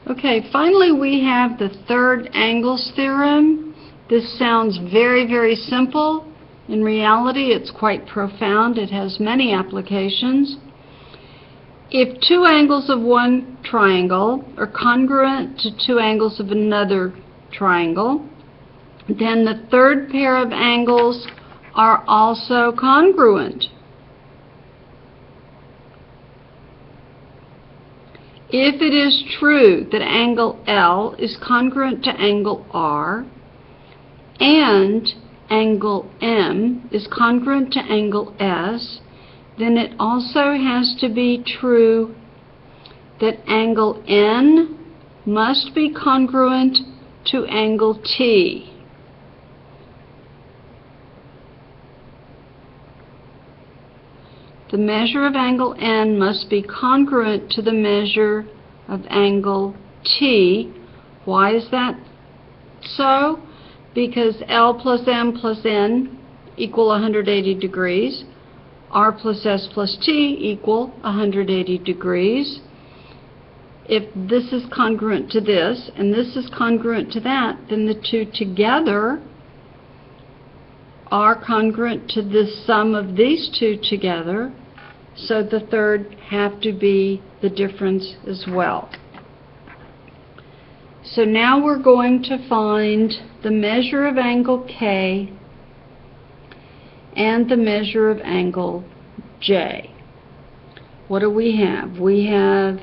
Okay, finally we have the third angles theorem. This sounds very, very simple. In reality, it's quite profound. It has many applications. If two angles of one triangle are congruent to two angles of another triangle, then the third pair of angles are also congruent. If it is true that angle L is congruent to angle R and angle M is congruent to angle S, then it also has to be true that angle N must be congruent to angle T. The measure of angle N must be congruent to the measure of angle T. Why is that so? Because L plus M plus N equal 180 degrees. R plus S plus T equal 180 degrees. If this is congruent to this and this is congruent to that, then the two together are congruent to the sum of these two together, so the third have to be the difference as well. So now we're going to find the measure of angle K and the measure of angle J. What do we have? We have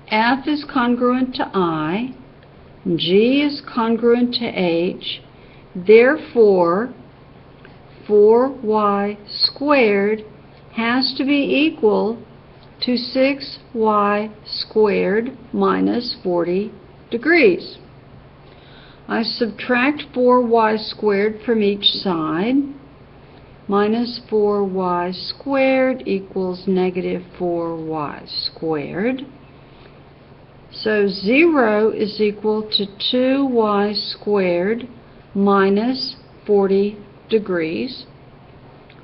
F is congruent to I, G is congruent to H, therefore 4y squared has to be equal to 6y squared minus 40 degrees. I subtract 4y squared from each side. Minus 4y squared equals negative 4y squared. So 0 is equal to 2y squared minus 40 degrees.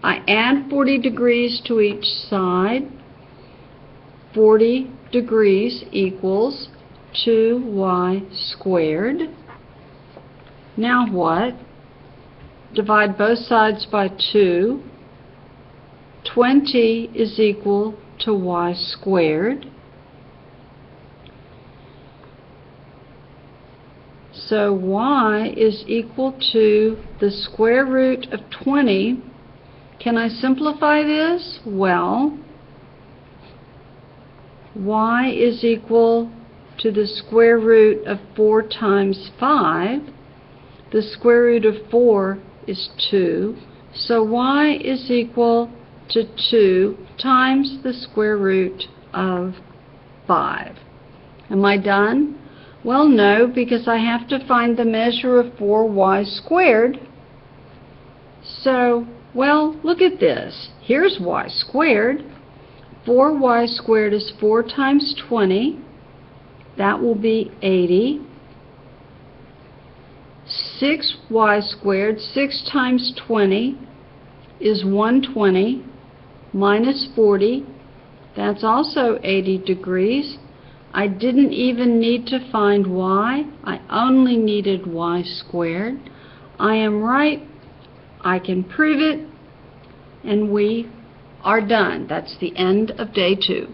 I add 40 degrees to each side. 40 degrees equals 2y squared. Now what? Divide both sides by 2. 20 is equal to y squared. So y is equal to the square root of 20. Can I simplify this? Well, y is equal to the square root of 4 times 5. The square root of 4 is 2. So y is equal to 2 times the square root of 5. Am I done? Well, no, because I have to find the measure of 4y squared. So, well, look at this. Here's y squared. 4y squared is 4 times 20. That will be 80. 6y squared, 6 times 20 is 120 minus 40. That's also 80 degrees. I didn't even need to find y. I only needed y squared. I am right. I can prove it. And we are done. That's the end of day 2.